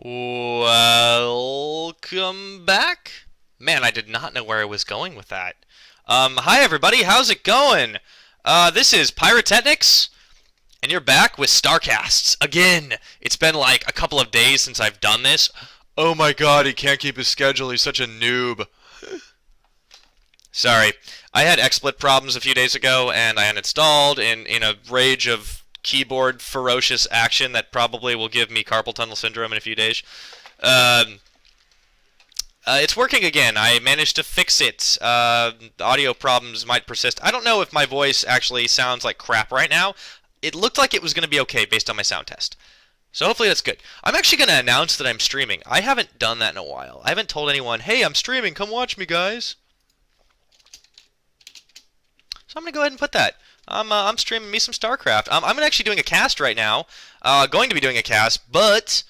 Welcome back. Man, I did not know where I was going with that. Hi everybody, how's it going? This is Pyrotechnics, and you're back with StarCasts again. It's been like a couple of days since I've done this. Oh my god, he can't keep his schedule, he's such a noob. Sorry, I had XSplit problems a few days ago, and I uninstalled in a rage of keyboard ferocious action that probably will give me carpal tunnel syndrome in a few days. It's working again. I managed to fix it. The audio problems might persist. I don't know if my voice actually sounds like crap right now. It looked like it was going to be okay based on my sound test. So hopefully that's good. I'm actually going to announce that I'm streaming. I haven't done that in a while. I haven't told anyone, hey, I'm streaming. Come watch me, guys. So I'm going to go ahead and put that. I'm streaming me some StarCraft. I'm actually doing a cast right now. Going to be doing a cast, but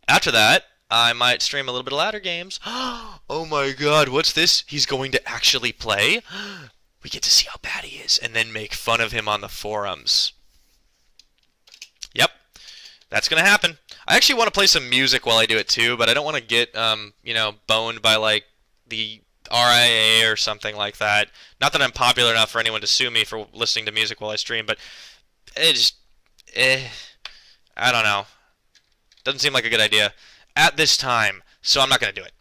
after that, I might stream a little bit of ladder games. Oh my god, what's this? He's going to actually play? We get to see how bad he is, and then make fun of him on the forums. Yep, that's going to happen. I actually want to play some music while I do it too, but I don't want to get, boned by, like, the RIA or something like that. Not that I'm popular enough for anyone to sue me for listening to music while I stream, but it just, I don't know. Doesn't seem like a good idea at this time, so I'm not going to do it.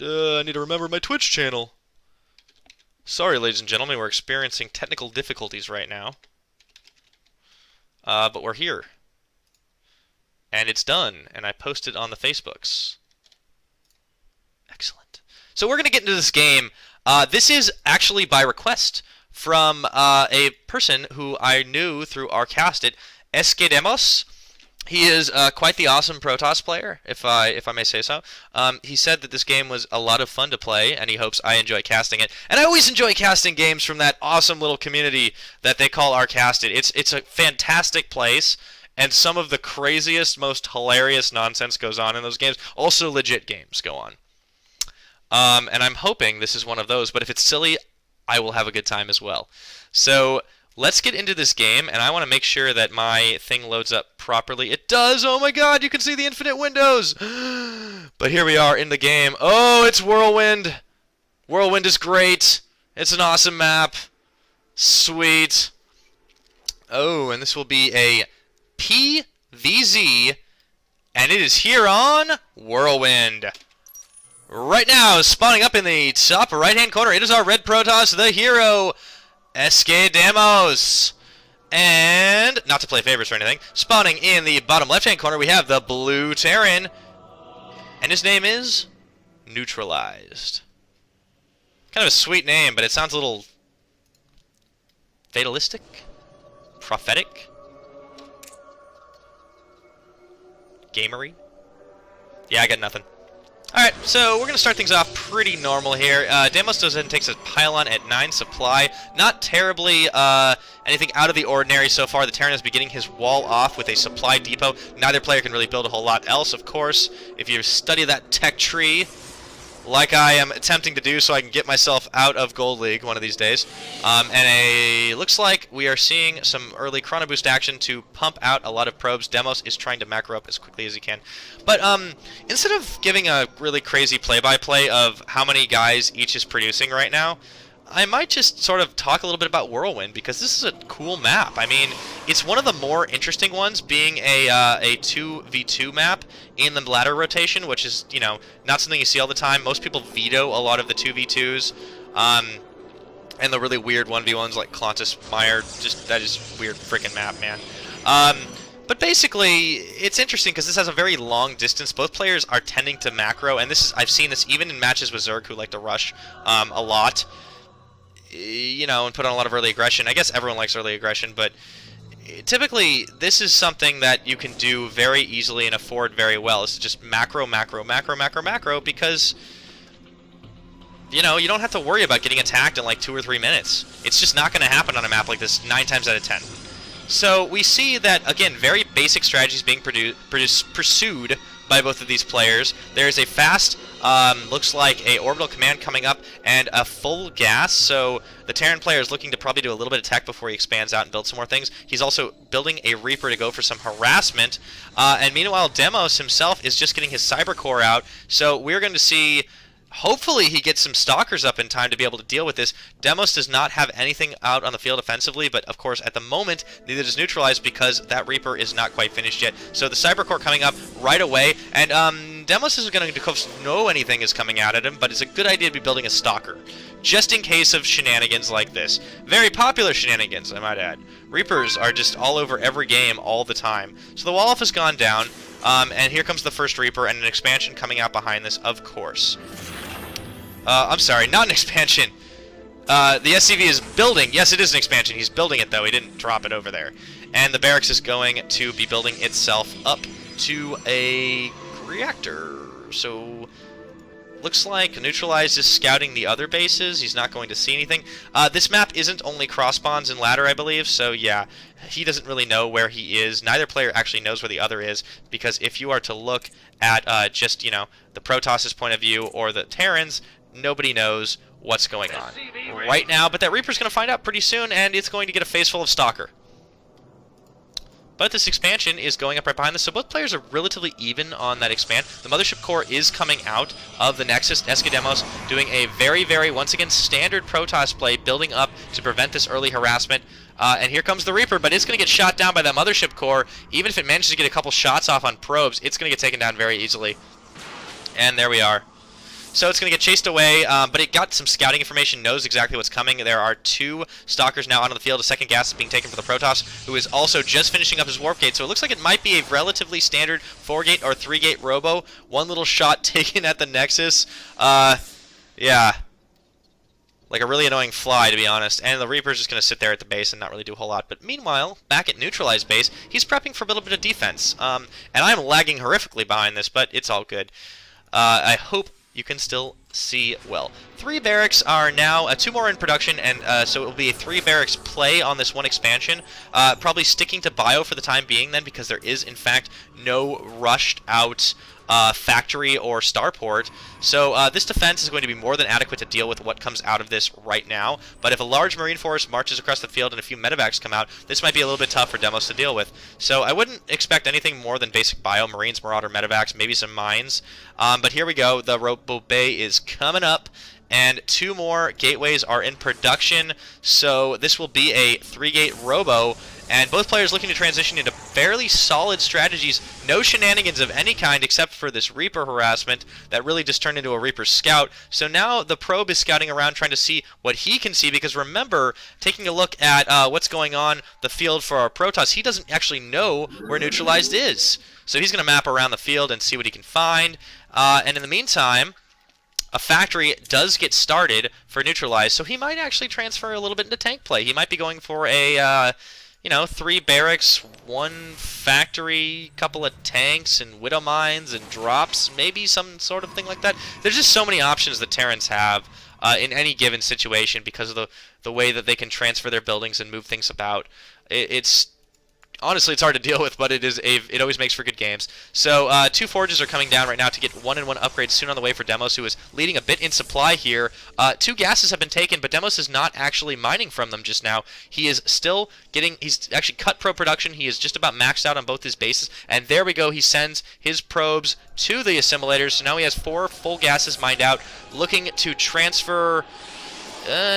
I need to remember my Twitch channel. Sorry, ladies and gentlemen, we're experiencing technical difficulties right now. But we're here. And it's done, and I posted on the Facebooks. Excellent. So we're going to get into this game. This is actually by request from a person who I knew through our cast at SKdeimos. He is quite the awesome Protoss player, if I may say so. He said that this game was a lot of fun to play, and he hopes I enjoy casting it. And I always enjoy casting games from that awesome little community that they call Arcasted. It's a fantastic place, and some of the craziest, most hilarious nonsense goes on in those games. Also legit games go on. And I'm hoping this is one of those, but if it's silly, I will have a good time as well. So let's get into this game, and I want to make sure that my thing loads up properly. It does! Oh my god, you can see the infinite windows! But here we are in the game. Oh, it's Whirlwind! Whirlwind is great! It's an awesome map. Sweet. Oh, and this will be a PVZ, and it is here on Whirlwind. Right now, spawning up in the top right-hand corner, it is our red Protoss, the hero, skdeimos. And, not to play favorites or anything, spawning in the bottom left-hand corner, we have the blue Terran, and his name is Neutralized. Kind of a sweet name, but it sounds a little fatalistic, prophetic, gamery. Yeah, I got nothing. Alright, so we're going to start things off pretty normal here. Deimos goes ahead and takes a pylon at 9 supply. Not terribly anything out of the ordinary so far. The Terran is beginning his wall off with a supply depot. Neither player can really build a whole lot else, of course. If you study that tech tree, like I am attempting to do so I can get myself out of Gold League one of these days. Looks like we are seeing some early Chrono Boost action to pump out a lot of probes. Deimos is trying to macro up as quickly as he can. But instead of giving a really crazy play-by-play of how many guys each is producing right now, I might just sort of talk a little bit about Whirlwind, because this is a cool map. I mean, it's one of the more interesting ones, being a 2v2 map in the ladder rotation, which is, you know, not something you see all the time. Most people veto a lot of the 2v2s, and the really weird 1v1s like Clontis Mire. That is weird freaking map, man. But basically, it's interesting because this has a very long distance. Both players are tending to macro, and I've seen this even in matches with Zerg, who like to rush a lot. You know, and put on a lot of early aggression. I guess everyone likes early aggression, but typically this is something that you can do very easily and afford very well. It's just macro, macro, macro, macro, macro, because, you know, you don't have to worry about getting attacked in like 2 or 3 minutes. It's just not going to happen on a map like this 9 times out of 10. So we see that, again, very basic strategies being pursued by both of these players. There's a fast, looks like a orbital command coming up, and a full gas, so the Terran player is looking to probably do a little bit of tech before he expands out and builds some more things. He's also building a Reaper to go for some harassment, and meanwhile Demos himself is just getting his Cyber Core out, so we're going to see... Hopefully he gets some Stalkers up in time to be able to deal with this. Demos does not have anything out on the field offensively, but of course at the moment neither does Neutralized because that Reaper is not quite finished yet. So the Cyber Core coming up right away, and Demos isn't going to know anything is coming out at him, but it's a good idea to be building a Stalker, just in case of shenanigans like this. Very popular shenanigans, I might add. Reapers are just all over every game all the time. So the wall-off has gone down, and here comes the first Reaper and an expansion coming out behind this, of course. I'm sorry, not an expansion. The SCV is building. Yes, it is an expansion. He's building it, though. He didn't drop it over there. And the barracks is going to be building itself up to a reactor. So, looks like Neutralized is scouting the other bases. He's not going to see anything. This map isn't only cross-bonds and ladder, I believe. So, yeah, he doesn't really know where he is. Neither player actually knows where the other is. Because if you are to look at just, you know, the Protoss' point of view or the Terrans... Nobody knows what's going on right now, but that Reaper's going to find out pretty soon, and it's going to get a face full of Stalker. But this expansion is going up right behind this, so both players are relatively even on that expand. The Mothership Core is coming out of the Nexus. skdeimos doing a very, very, once again, standard Protoss play, building up to prevent this early harassment. And here comes the Reaper, but it's going to get shot down by that Mothership Core. Even if it manages to get a couple shots off on probes, it's going to get taken down very easily. And there we are. So it's going to get chased away, but it got some scouting information, knows exactly what's coming. There are 2 Stalkers now out on the field. A second gas is being taken for the Protoss, who is also just finishing up his Warp Gate. So it looks like it might be a relatively standard 4-gate or 3-gate Robo. One little shot taken at the Nexus. Yeah. Like a really annoying fly, to be honest. And the Reaper's just going to sit there at the base and not really do a whole lot. But meanwhile, back at Neutralized base, he's prepping for a little bit of defense. And I'm lagging horrifically behind this, but it's all good. I hope you can still see well. 3 barracks are now, 2 more in production, and so it will be a 3 barracks play on this one expansion. Probably sticking to bio for the time being then, because there is in fact no rushed out factory or starport. So this defense is going to be more than adequate to deal with what comes out of this right now. But if a large marine force marches across the field and a few medevacs come out, this might be a little bit tough for Demos to deal with. So I wouldn't expect anything more than basic bio, marines, marauder, medevacs, maybe some mines. But here we go. The Robo Bay is coming up, and 2 more gateways are in production. So this will be a 3-gate Robo. And both players looking to transition into fairly solid strategies. No shenanigans of any kind except for this Reaper harassment that really just turned into a Reaper scout. So now the probe is scouting around trying to see what he can see, because remember, taking a look at what's going on the field for our Protoss, he doesn't actually know where Neutralized is. So he's going to map around the field and see what he can find. And in the meantime, a factory does get started for Neutralized, so he might actually transfer a little bit into tank play. He might be going for a... you know, 3 barracks, 1 factory, couple of tanks, and widow mines, and drops, maybe some sort of thing like that. There's just so many options that Terrans have in any given situation because of the way that they can transfer their buildings and move things about. Honestly, it's hard to deal with, but it always makes for good games. So 2 forges are coming down right now to get 1-in-1 upgrades soon on the way for Demos, who is leading a bit in supply here. 2 gases have been taken, but Demos is not actually mining from them just now. He is still getting, he's actually cut probe production. He is just about maxed out on both his bases. And there we go, he sends his probes to the assimilators. So now he has 4 full gases mined out, looking to transfer...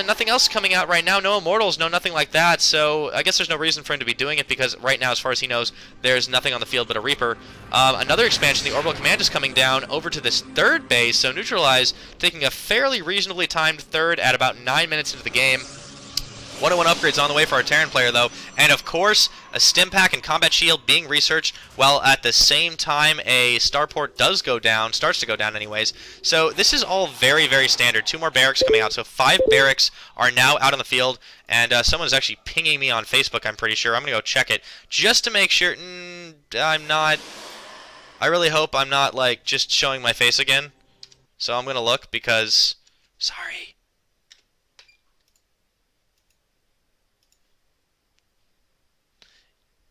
nothing else coming out right now. No immortals, no nothing like that. So I guess there's no reason for him to be doing it because right now, as far as he knows, there's nothing on the field but a Reaper. Another expansion, the orbital command is coming down over to this 3rd base. So Neutralized taking a fairly reasonably timed 3rd at about 9 minutes into the game. 1-in-1 upgrades on the way for our Terran player, though. And, of course, a stim pack and combat shield being researched, while at the same time a starport does go down, starts to go down anyways. So this is all very, very standard. 2 more barracks coming out. So 5 barracks are now out on the field. And someone is actually pinging me on Facebook, I'm pretty sure. I'm going to go check it just to make sure. I'm not... I really hope I'm not, like, just showing my face again. So I'm going to look because... Sorry.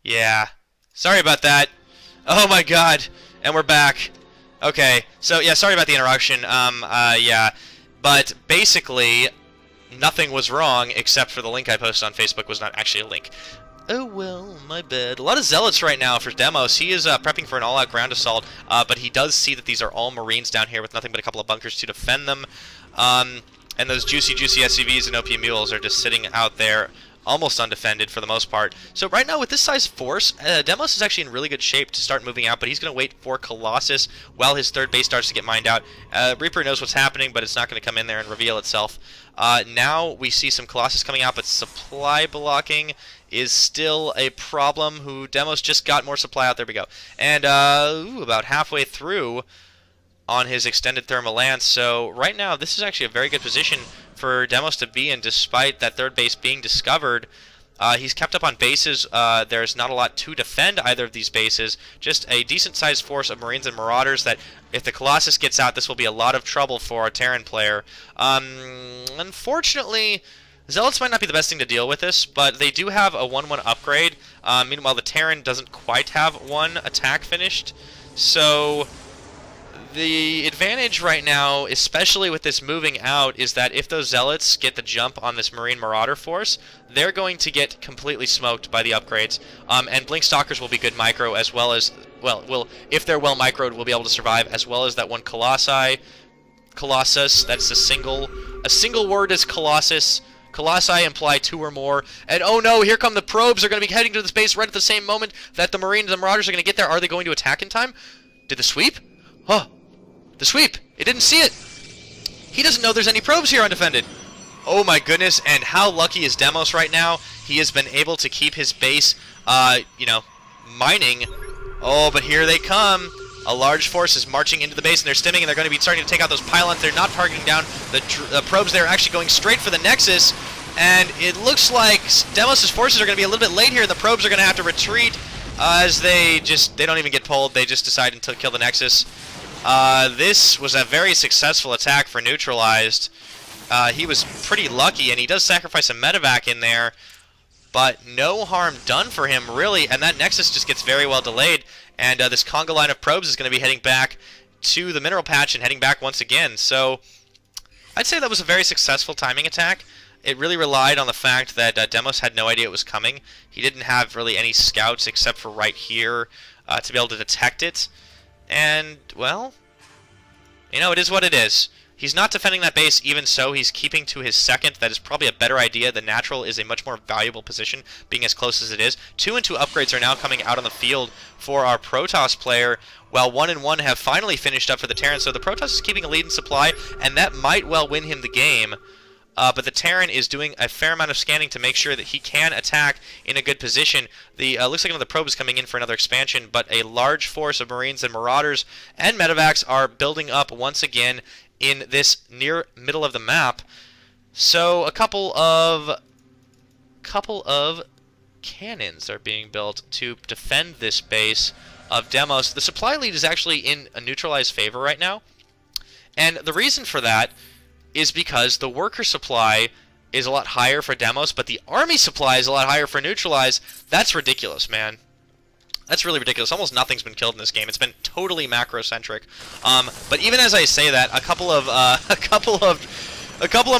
Yeah. Sorry about that. Oh my god. And we're back. Okay, so yeah, sorry about the interruption. Yeah, but basically, nothing was wrong except for the link I posted on Facebook was not actually a link. Oh well, my bad. A lot of zealots right now for Demos. He is prepping for an all-out ground assault, but he does see that these are all Marines down here with nothing but a couple of bunkers to defend them. And those juicy SCVs and OP mules are just sitting out there almost undefended for the most part. So right now with this size force, Demos is actually in really good shape to start moving out, but he's going to wait for Colossus while his third base starts to get mined out. Reaper knows what's happening, but it's not going to come in there and reveal itself. Now we see some Colossus coming out, but supply blocking is still a problem. Who Demos just got more supply out. There we go. And about halfway through on his extended thermal lance. So right now this is actually a very good position for Demos to be in, despite that third base being discovered. He's kept up on bases. There's not a lot to defend either of these bases. Just a decent-sized force of Marines and Marauders that, if the Colossus gets out, this will be a lot of trouble for a Terran player. Unfortunately, Zealots might not be the best thing to deal with this, but they do have a 1-1 upgrade. Meanwhile, the Terran doesn't quite have one attack finished. So the advantage right now, especially with this moving out, is that if those Zealots get the jump on this Marine Marauder force, they're going to get completely smoked by the upgrades. And Blink Stalkers will be good micro, as well as, well, if they're well microed, will be able to survive, as well as that one Colossus. That's a single word is Colossus. Colossi imply 2 or more. And oh no, here come the probes. They're going to be heading to the space right at the same moment that the Marines and the Marauders are going to get there. Are they going to attack in time? Did the sweep? Huh. The sweep! It didn't see it! He doesn't know there's any probes here undefended! Oh my goodness, and how lucky is Demos right now? He has been able to keep his base, mining. Oh, but here they come! A large force is marching into the base, and they're stimming, and they're going to be starting to take out those pylons. They're not targeting down the probes. They're actually going straight for the Nexus, and it looks like Demos' forces are going to be a little bit late here, and the probes are going to have to retreat, as they don't even get pulled. They just decide to kill the Nexus. This was a very successful attack for Neutralized. He was pretty lucky, and he does sacrifice a medevac in there, but no harm done for him, really, and that Nexus just gets very well delayed, and this conga line of probes is going to be heading back to the mineral patch and heading back once again. So I'd say that was a very successful timing attack. It really relied on the fact that Demos had no idea it was coming. He didn't have really any scouts except for right here to be able to detect it. And, well, it is what it is. He's not defending that base, even so. He's keeping to his second. That is probably a better idea. The natural is a much more valuable position, being as close as it is. 2 and 2 upgrades are now coming out on the field for our Protoss player, while 1 and 1 have finally finished up for the Terran. So the Protoss is keeping a lead in supply, and that might well win him the game. But the Terran is doing a fair amount of scanning to make sure that he can attack in a good position. Looks like another probe is coming in for another expansion, but a large force of Marines and Marauders and Medevacs are building up once again in this near middle of the map. So a couple of cannons are being built to defend this base of Demos. The supply lead is actually in a Neutralized favor right now, and the reason for that is because the worker supply is a lot higher for Demos, but the army supply is a lot higher for Neutralized. That's ridiculous, man. That's really ridiculous. Almost nothing's been killed in this game. It's been totally macro-centric. But even as I say that, a couple of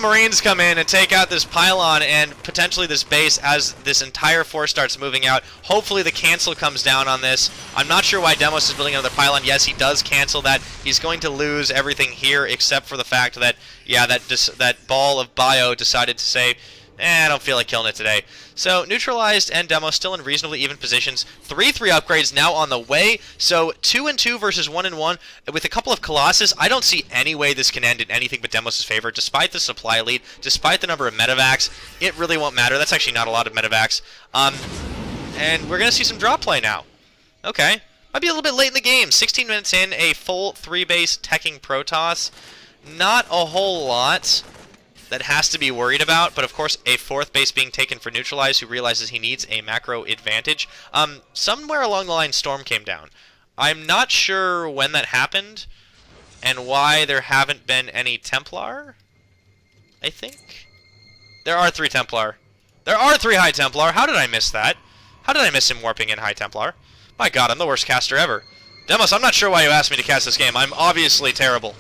Marines come in and take out this pylon and potentially this base as this entire force starts moving out. Hopefully the cancel comes down on this. I'm not sure why Demos is building another pylon. Yes, he does cancel that. He's going to lose everything here except for the fact that, yeah, that ball of bio decided to say, I don't feel like killing it today. So Neutralized and Demos still in reasonably even positions. 3-3 upgrades now on the way. So 2 and 2 versus 1 and 1 with a couple of Colossus. I don't see any way this can end in anything but Demos' favor. Despite the supply lead, despite the number of medevacs, it really won't matter. That's actually not a lot of medevacs. And we're going to see some drop play now. Okay. Might be a little bit late in the game. 16 minutes in, a full 3-base teching Protoss. Not a whole lot that has to be worried about, but of course a 4th base being taken for Neutralized, who realizes he needs a macro advantage. Somewhere along the line Storm came down. I'm not sure when that happened and why there haven't been any Templar. I think there are 3 Templar. There are 3 High Templar. How did I miss that? How did I miss him warping in High Templar? My god, I'm the worst caster ever. Demos, I'm not sure why you asked me to cast this game. I'm obviously terrible.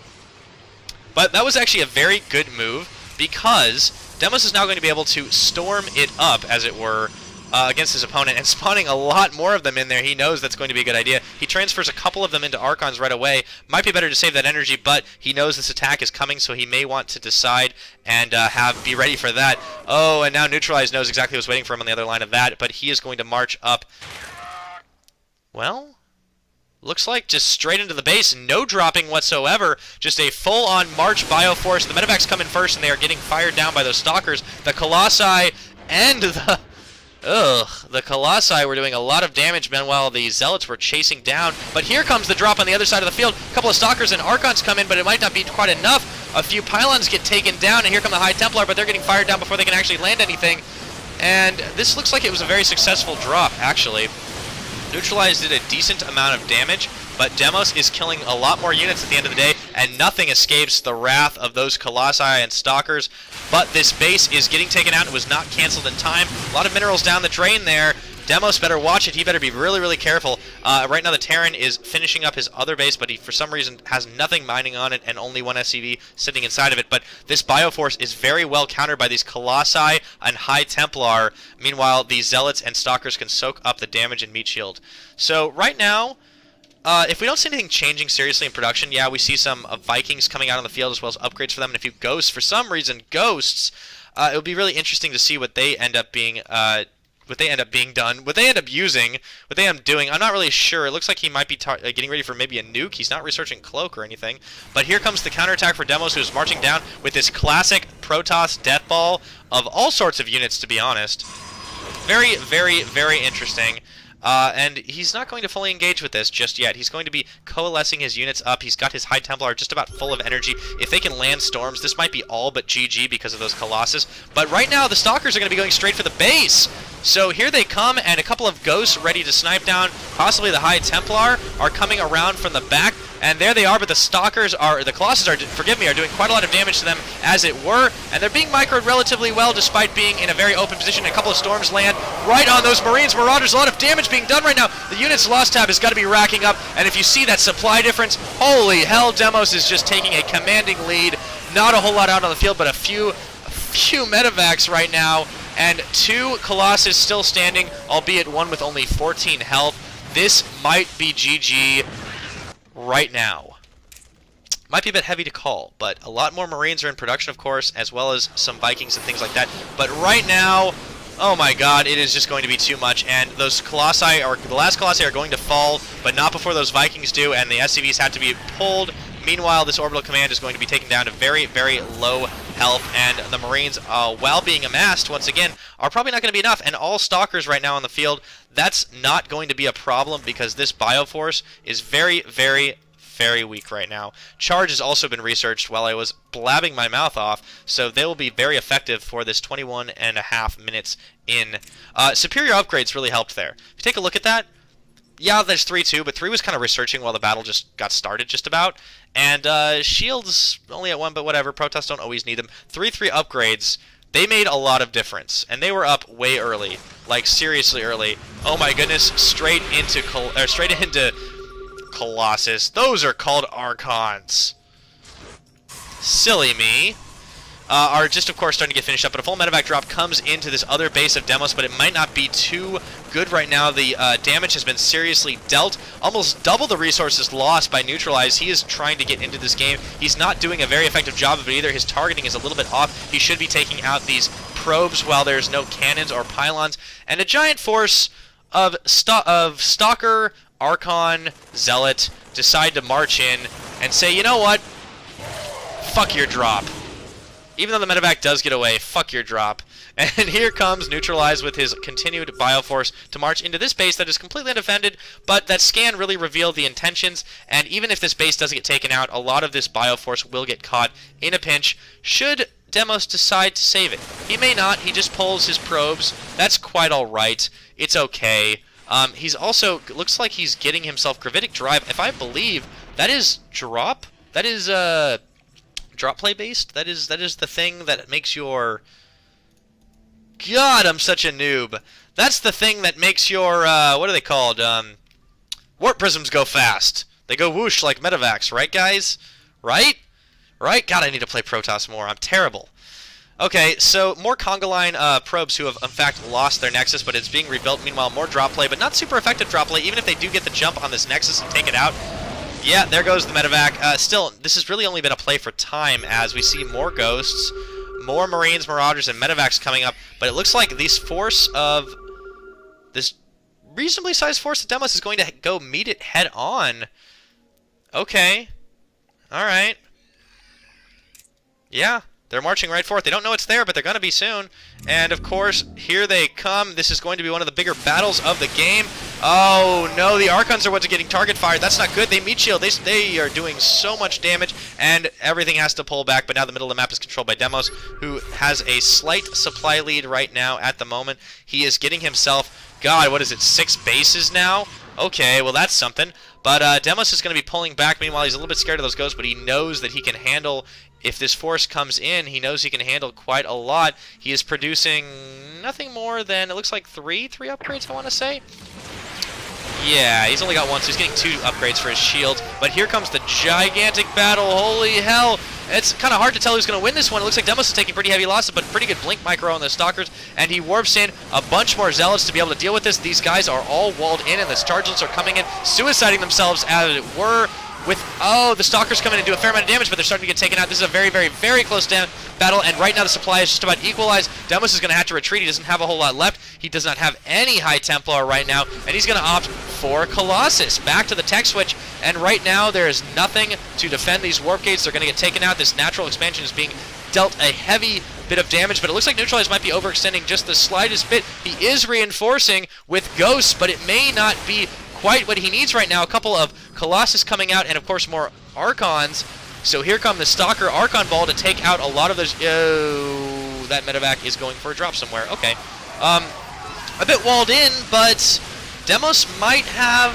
But that was actually a very good move, because Demos is now going to be able to storm it up, as it were, against his opponent, and spawning a lot more of them in there. He knows that's going to be a good idea. He transfers a couple of them into Archons right away. Might be better to save that energy, but he knows this attack is coming, so he may want to decide and be ready for that. Oh, and now Neutralized knows exactly what's waiting for him on the other line of that, but he is going to march up. Well, looks like just straight into the base, no dropping whatsoever, just a full-on March Bioforce. The medevacs come in first, and they are getting fired down by those Stalkers. The Colossi and the Colossi were doing a lot of damage, meanwhile the Zealots were chasing down. But here comes the drop on the other side of the field. A couple of Stalkers and Archons come in, but it might not be quite enough. A few Pylons get taken down, and here come the High Templar, but they're getting fired down before they can actually land anything. And this looks like it was a very successful drop, actually. Neutralized did a decent amount of damage, but Demos is killing a lot more units at the end of the day, and nothing escapes the wrath of those Colossi and Stalkers. But this base is getting taken out. It was not canceled in time. A lot of minerals down the drain there. Demos better watch it. He better be really, really careful. Right now the Terran is finishing up his other base, but he, for some reason, has nothing mining on it and only one SCV sitting inside of it. But this Bioforce is very well countered by these Colossi and High Templar. Meanwhile, the Zealots and Stalkers can soak up the damage and meat shield. So right now, if we don't see anything changing seriously in production, yeah, we see some Vikings coming out on the field as well as upgrades for them, and a few Ghosts. For some reason, Ghosts, it would be really interesting to see what they end up being what they end up using, what they end up doing. I'm not really sure. It looks like he might be getting ready for maybe a nuke. He's not researching Cloak or anything. But here comes the counterattack for Demos, who's marching down with this classic Protoss Death Ball of all sorts of units, to be honest. Very, very, very interesting. And he's not going to fully engage with this just yet. He's going to be coalescing his units up. He's got his High Templar just about full of energy. If they can land storms, this might be all but GG because of those Colossus. But right now, the Stalkers are going to be going straight for the base. So here they come, and a couple of Ghosts ready to snipe down. Possibly the High Templar are coming around from the back. And there they are, but the Colossus are doing quite a lot of damage to them, as it were. And they're being microed relatively well, despite being in a very open position. A couple of storms land right on those Marines. Marauders, a lot of damage being done right now. The unit's loss tab has got to be racking up. And if you see that supply difference, holy hell, Demos is just taking a commanding lead. Not a whole lot out on the field, but a few medevacs right now. And 2 Colossus still standing, albeit one with only 14 health. This might be GG right now. Might be a bit heavy to call, but a lot more Marines are in production, of course, as well as some Vikings and things like that. But right now, oh my god, it is just going to be too much, and those Colossi, the last Colossi are going to fall, but not before those Vikings do, and the SCVs have to be pulled. Meanwhile, this orbital command is going to be taken down to very, very low health, and the Marines, while being amassed, once again, are probably not going to be enough, and all Stalkers right now on the field, that's not going to be a problem, because this Bioforce is very, very, very weak right now. Charge has also been researched while I was blabbing my mouth off, so they will be very effective for this 21.5 minutes in. Superior upgrades really helped there. If you take a look at that, yeah, there's 3-2, but 3 was kind of researching while the battle just got started, just about. And shields only at 1, but whatever. Protoss don't always need them. 3-3 upgrades, they made a lot of difference, and they were up way early, like seriously early. Oh my goodness, straight into Colossus. Those are called Archons. Silly me. Are just, of course, starting to get finished up, but a full medevac drop comes into this other base of Demos, but it might not be too good right now. The damage has been seriously dealt. Almost double the resources lost by Neutralized. He is trying to get into this game. He's not doing a very effective job of it either. His targeting is a little bit off. He should be taking out these probes while there's no cannons or pylons. And a giant force of Stalker, Archon, Zealot decide to march in and say, you know what? Fuck your drop. Even though the medevac does get away, fuck your drop. And here comes Neutralized with his continued Bioforce to march into this base that is completely undefended, but that scan really revealed the intentions, and even if this base doesn't get taken out, a lot of this Bioforce will get caught in a pinch should Demos decide to save it. He may not, he just pulls his probes. That's quite alright. It's okay. He's also, looks like he's getting himself Gravitic Drive. If I believe, that is drop? That is, drop play based? That is the thing that makes your... God, I'm such a noob. That's the thing that makes your, what are they called? Warp prisms go fast. They go whoosh like medevacs, right, guys? Right? Right? God, I need to play Protoss more. I'm terrible. Okay, so more conga line probes who have, in fact, lost their Nexus, but it's being rebuilt. Meanwhile, more drop play, but not super effective drop play, even if they do get the jump on this Nexus and take it out. Yeah, there goes the medevac. Still, this has really only been a play for time, as we see more Ghosts, more Marines, Marauders, and medevacs coming up, but it looks like this force of... this reasonably sized force of Demos is going to go meet it head-on. Okay. Alright. Yeah. They're marching right for it. They don't know it's there, but they're going to be soon. And, of course, here they come. This is going to be one of the bigger battles of the game. Oh, no, the Archons are what's getting target fired. That's not good. They meat shield. They are doing so much damage, and everything has to pull back. But now the middle of the map is controlled by Demos, who has a slight supply lead right now at the moment. He is getting himself, God, what is it, 6 bases now? Okay, well, that's something. But Demos is going to be pulling back. Meanwhile, he's a little bit scared of those ghosts, but he knows that he can handle... If this force comes in, he knows he can handle quite a lot. He is producing nothing more than, it looks like three upgrades, I want to say. Yeah, he's only got one, so he's getting 2 upgrades for his shield. But here comes the gigantic battle. Holy hell. It's kind of hard to tell who's going to win this one. It looks like Demos is taking pretty heavy losses, but pretty good blink micro on the Stalkers. And he warps in a bunch more Zealots to be able to deal with this. These guys are all walled in, and the Chargelets are coming in, suiciding themselves as it were. With, oh, the Stalkers come in and do a fair amount of damage, but they're starting to get taken out. This is a very, very, very close down battle, and right now the supply is just about equalized. Demos is going to have to retreat. He doesn't have a whole lot left. He does not have any High Templar right now, and he's going to opt for Colossus. Back to the tech switch, and right now there is nothing to defend these warp gates. They're going to get taken out. This natural expansion is being dealt a heavy bit of damage, but it looks like Neutralized might be overextending just the slightest bit. He is reinforcing with Ghosts, but it may not be quite what he needs right now. A couple of Colossus coming out, and of course more Archons. So here come the Stalker Archon Ball to take out a lot of those. Oh, that medevac is going for a drop somewhere. Okay. A bit walled in, but Demos might have,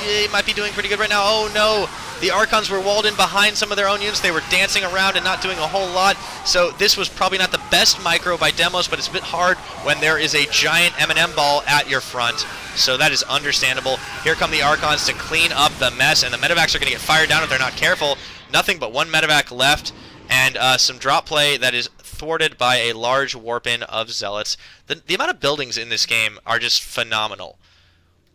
he might be doing pretty good right now. Oh no, the Archons were walled in behind some of their own units. They were dancing around and not doing a whole lot. So this was probably not the best micro by Demos, but it's a bit hard when there is a giant M&M ball at your front. So that is understandable. Here come the Archons to clean up the mess, and the medevacs are going to get fired down if they're not careful. Nothing but one medevac left, and some drop play that is thwarted by a large warp-in of Zealots. The amount of buildings in this game are just phenomenal.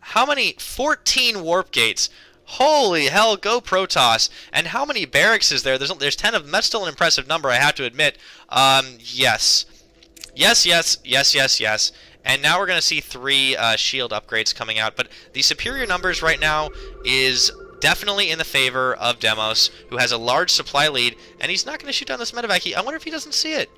How many? 14 warp gates. Holy hell, go Protoss. And how many barracks is there? There's 10 of them. That's still an impressive number, I have to admit. Yes. Yes. And now we're going to see 3 shield upgrades coming out. But the superior numbers right now is definitely in the favor of Demos, who has a large supply lead. And he's not going to shoot down this medevac. I wonder if he doesn't see it.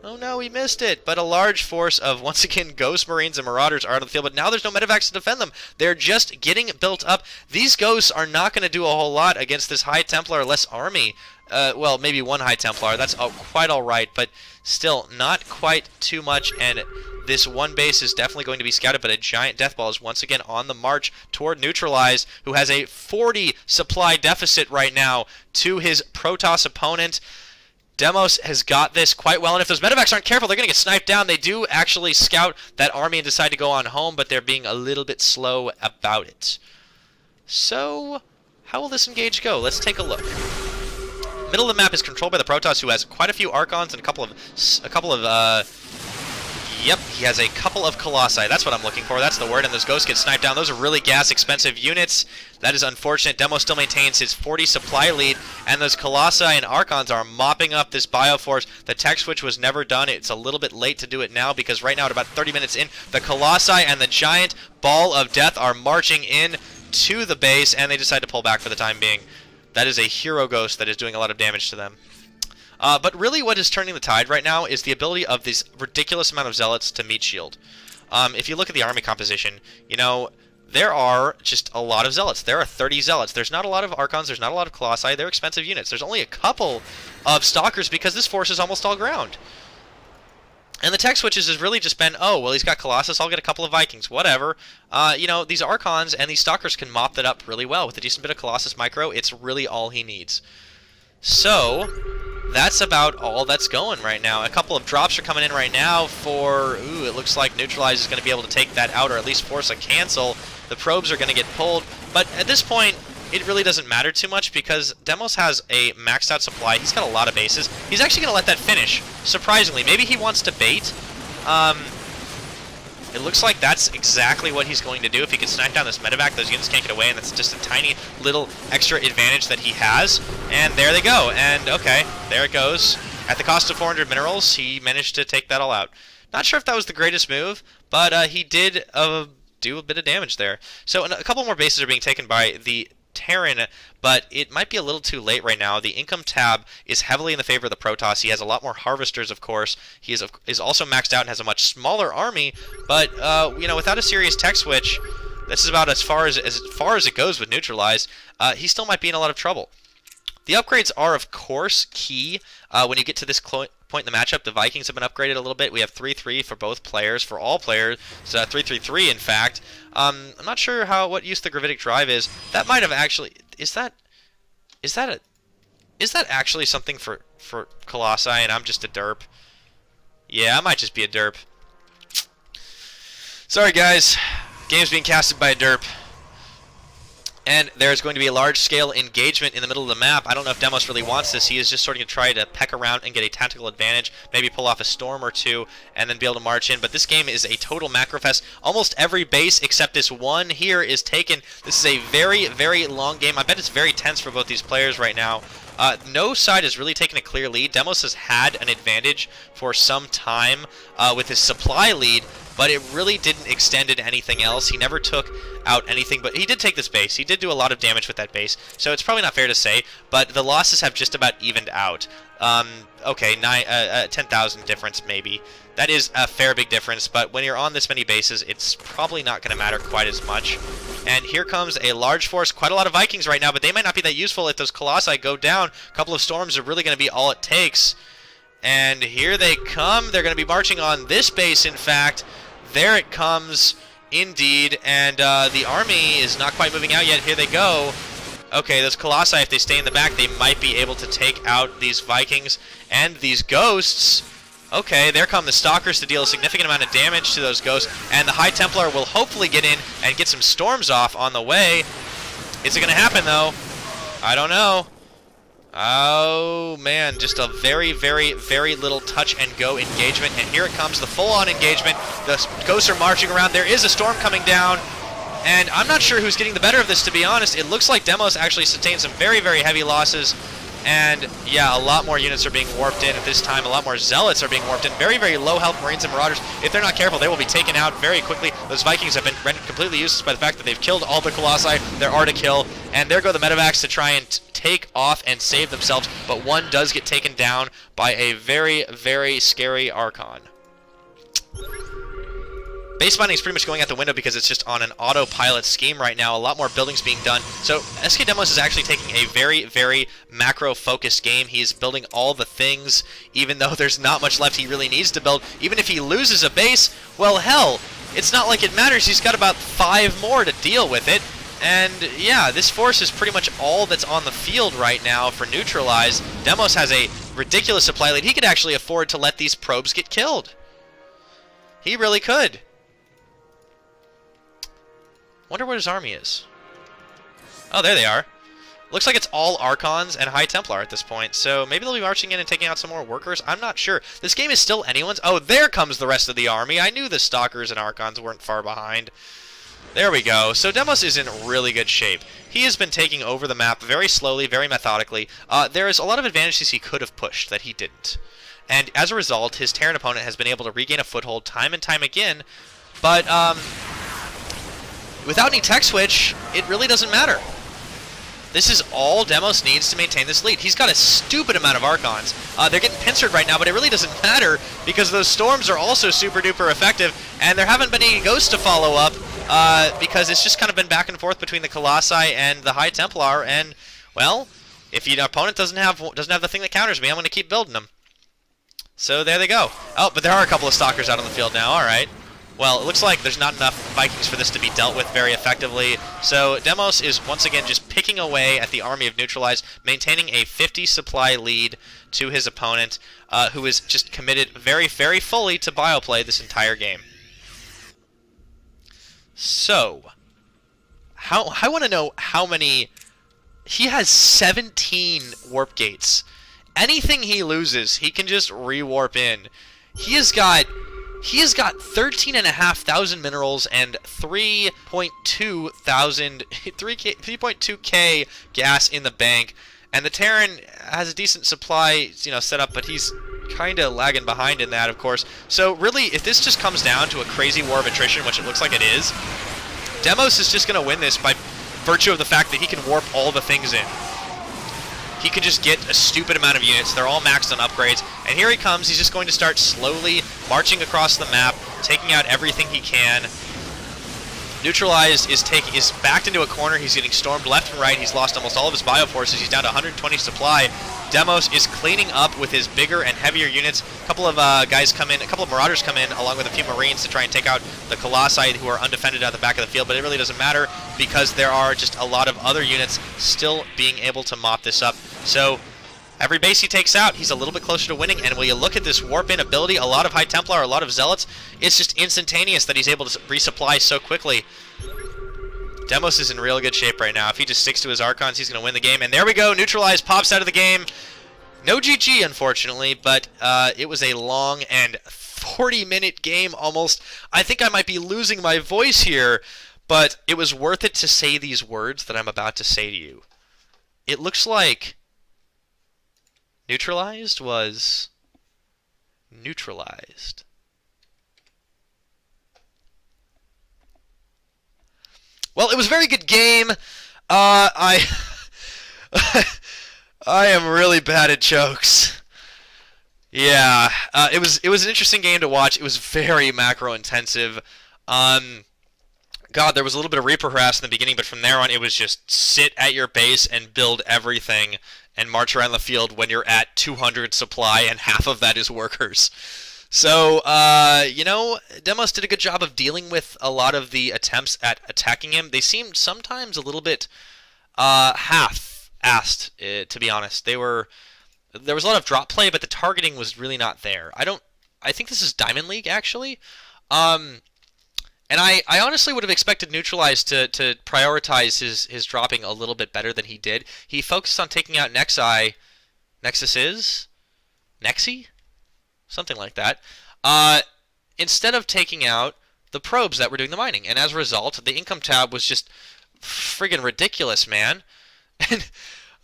Oh no, he missed it. But a large force of, once again, Ghost Marines and Marauders are out of the field. But now there's no medevacs to defend them. They're just getting built up. These Ghosts are not going to do a whole lot against this High Templar less army. Well, maybe 1 High Templar. That's quite alright, but still not quite too much. And this one base is definitely going to be scouted, but a giant death ball is once again on the march toward Neutralized, who has a 40 supply deficit right now to his Protoss opponent. Demos has got this quite well, and if those medevacs aren't careful, they're going to get sniped down. They do actually scout that army and decide to go on home, but they're being a little bit slow about it. So, how will this engage go? Let's take a look. Middle of the map is controlled by the Protoss, who has quite a few Archons and a couple of yep, he has a couple of Colossi. That's what I'm looking for. That's the word. And those Ghosts get sniped down. Those are really gas-expensive units. That is unfortunate. Demo still maintains his 40 supply lead. And those Colossi and Archons are mopping up this Bioforce. The tech switch was never done. It's a little bit late to do it now because right now at about 30 minutes in, the Colossi and the giant Ball of Death are marching in to the base. And they decide to pull back for the time being. That is a hero Ghost that is doing a lot of damage to them. But really what is turning the tide right now is the ability of this ridiculous amount of Zealots to meet shield. If you look at the army composition, you know, there are just a lot of Zealots. There are 30 Zealots. There's not a lot of Archons. There's not a lot of Colossi. They're expensive units. There's only a couple of Stalkers because this force is almost all ground. And the tech switches has really just been, oh, well, he's got Colossus, I'll get a couple of Vikings, whatever. You know, these Archons and these Stalkers can mop that up really well. With a decent bit of Colossus micro, it's really all he needs. So, that's about all that's going right now. A couple of drops are coming in right now for, ooh, it looks like Neutralized is going to be able to take that out or at least force a cancel. The probes are going to get pulled, but at this point, it really doesn't matter too much because Demos has a maxed out supply. He's got a lot of bases. He's actually going to let that finish, surprisingly. Maybe he wants to bait. It looks like that's exactly what he's going to do. If he can snipe down this medevac, those units can't get away, and that's just a tiny little extra advantage that he has. And there they go. And, okay, there it goes. At the cost of 400 minerals, he managed to take that all out. Not sure if that was the greatest move, but he did do a bit of damage there. So a couple more bases are being taken by the Terran, but it might be a little too late right now. The income tab is heavily in the favor of the Protoss. He has a lot more harvesters, of course. He is also maxed out and has a much smaller army, but you know, without a serious tech switch, this is about as far as it goes with Neutralized. He still might be in a lot of trouble. The upgrades are, of course, key. When you get to this point in the matchup, the Vikings have been upgraded a little bit. We have 3-3 for both players, for all players. So 3-3-3, in fact. I'm not sure what use the gravitic drive is. That might have actually... Is that actually something for Colossi, and I'm just a derp? Yeah, I might just be a derp. Sorry, guys. Game's being casted by a derp. And there's going to be a large-scale engagement in the middle of the map. I don't know if Demos really wants this. He is just sort of going to try to peck around and get a tactical advantage, maybe pull off a storm or two, and then be able to march in. But this game is a total macro fest. Almost every base except this one here is taken. This is a very, very long game. I bet it's very tense for both these players right now. No side has really taken a clear lead. Demos has had an advantage for some time with his supply lead, but it really didn't extend into anything else. He never took out anything, but he did take this base. He did do a lot of damage with that base, so it's probably not fair to say, but the losses have just about evened out. Okay, 10,000 difference maybe. That is a fair big difference, but when you're on this many bases, it's probably not going to matter quite as much. And here comes a large force, quite a lot of Vikings right now, but they might not be that useful if those Colossi go down. A couple of storms are really going to be all it takes. And here they come. They're going to be marching on this base, in fact. There it comes, indeed, and the army is not quite moving out yet. Here they go. Okay, those Colossi, if they stay in the back, they might be able to take out these Vikings and these Ghosts. Okay, there come the Stalkers to deal a significant amount of damage to those Ghosts, and the High Templar will hopefully get in and get some storms off on the way. Is it going to happen, though? I don't know. Oh, man, just a very, very, very little touch-and-go engagement, and here it comes, the full-on engagement. The Ghosts are marching around. There is a storm coming down, and I'm not sure who's getting the better of this, to be honest. It looks like Demos actually sustained some very, very heavy losses, and, yeah, a lot more units are being warped in at this time. A lot more Zealots are being warped in. Very, very low-health Marines and Marauders. If they're not careful, they will be taken out very quickly. Those Vikings have been rendered completely useless by the fact that they've killed all the Colossi. There are to kill, and there go the medevacs to try and take off and save themselves, but one does get taken down by a very, very scary Archon. Base mining is pretty much going out the window because it's just on an autopilot scheme right now. A lot more buildings being done. So SKdeimos is actually taking a very, very macro-focused game. He is building all the things, even though there's not much left he really needs to build. Even if he loses a base, well, hell, it's not like it matters. He's got about 5 more to deal with it. And, yeah, this force is pretty much all that's on the field right now for Neutralized. Demos has a ridiculous supply lead. He could actually afford to let these probes get killed. He really could. Wonder what his army is. Oh, there they are. Looks like it's all Archons and High Templar at this point, so maybe they'll be marching in and taking out some more workers. I'm not sure. This game is still anyone's. Oh, there comes the rest of the army. I knew the Stalkers and Archons weren't far behind. There we go. So Demos is in really good shape. He has been taking over the map very slowly, very methodically. There is a lot of advantages he could have pushed that he didn't. And as a result, his Terran opponent has been able to regain a foothold time and time again, but without any tech switch, it really doesn't matter. This is all Demos needs to maintain this lead. He's got a stupid amount of Archons. They're getting pincered right now, but it really doesn't matter because those storms are also super duper effective, and there haven't been any Ghosts to follow up because it's just kind of been back and forth between the Colossi and the High Templar, and, well, if your opponent doesn't have the thing that counters me, I'm going to keep building them. So there they go. Oh, but there are a couple of Stalkers out on the field now, alright. well, it looks like there's not enough Vikings for this to be dealt with very effectively. So Demos is once again just picking away at the army of Neutralized, maintaining a 50 supply lead to his opponent, who is just committed very, very fully to bioplay this entire game. So, I want to know how many... He has 17 warp gates. Anything he loses, he can just re-warp in. He has got 13,500 minerals and 3.2k gas in the bank. And the Terran has a decent supply, set up, but he's kind of lagging behind in that, of course. So really, if this just comes down to a crazy war of attrition, which it looks like it is, Demos is just going to win this by virtue of the fact that he can warp all the things in. He can just get a stupid amount of units. They're all maxed on upgrades. And here he comes. He's just going to start slowly marching across the map, taking out everything he can. Neutralized is backed into a corner. He's getting stormed left and right. He's lost almost all of his bioforces. He's down to 120 supply. Demos is cleaning up with his bigger and heavier units. A couple of guys come in, a couple of Marauders come in, along with a few Marines to try and take out the Colossi who are undefended at the back of the field, but it really doesn't matter because there are just a lot of other units still being able to mop this up. So every base he takes out, he's a little bit closer to winning, and when you look at this warp-in ability, a lot of High Templar, a lot of Zealots, it's just instantaneous that he's able to resupply so quickly. Demos is in real good shape right now. If he just sticks to his Archons, he's going to win the game. And there we go. Neutralized pops out of the game. No GG, unfortunately, but it was a long and 40-minute game almost. I think I might be losing my voice here, but it was worth it to say these words that I'm about to say to you. It looks like Neutralized was neutralized. Well, it was a very good game. I am really bad at jokes. Yeah, it was an interesting game to watch. It was very macro intensive. God, there was a little bit of Reaper harass in the beginning, but from there on, it was just sit at your base and build everything and march around the field when you're at 200 supply and half of that is workers. So, Demos did a good job of dealing with a lot of the attempts at attacking him. They seemed sometimes a little bit half-assed, to be honest. There was a lot of drop play, but the targeting was really not there. I think this is Diamond League, actually. And I honestly would have expected Neutralized to prioritize his dropping a little bit better than he did. He focused on taking out Nexi. Nexi? Something like that. Instead of taking out the probes that were doing the mining. And as a result, the income tab was just friggin' ridiculous, man. And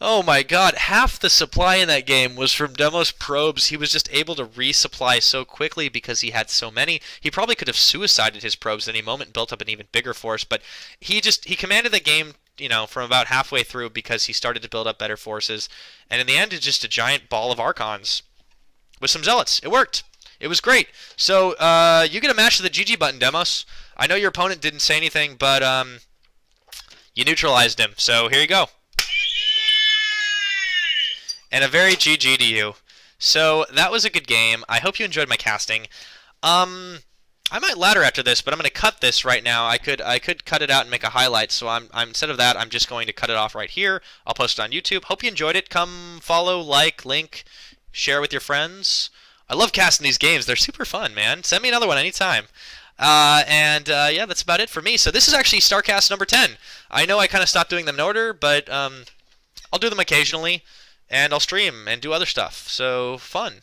oh my god, half the supply in that game was from Demos probes. He was just able to resupply so quickly because he had so many. He probably could have suicided his probes at any moment and built up an even bigger force, but he commanded the game, from about halfway through because he started to build up better forces. And in the end, it's just a giant ball of Archons with some Zealots. It worked. It was great. So, you get a match to the GG button, Demos. I know your opponent didn't say anything, but you neutralized him. So, here you go. And a very GG to you. So, that was a good game. I hope you enjoyed my casting. I might ladder after this, but I'm going to cut this right now. I could cut it out and make a highlight, so I'm instead of that, I'm just going to cut it off right here. I'll post it on YouTube. Hope you enjoyed it. Come follow, like, link, share with your friends. I love casting these games. They're super fun, man. Send me another one anytime. Yeah, that's about it for me. So this is actually StarCast number 10. I know I kind of stopped doing them in order, but I'll do them occasionally, and I'll stream and do other stuff. So, fun.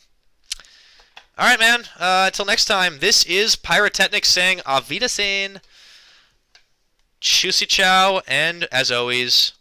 Alright, man. Until next time, this is Pyrotechnics saying Auf Wiedersehen, Tschüssi ciao, and as always...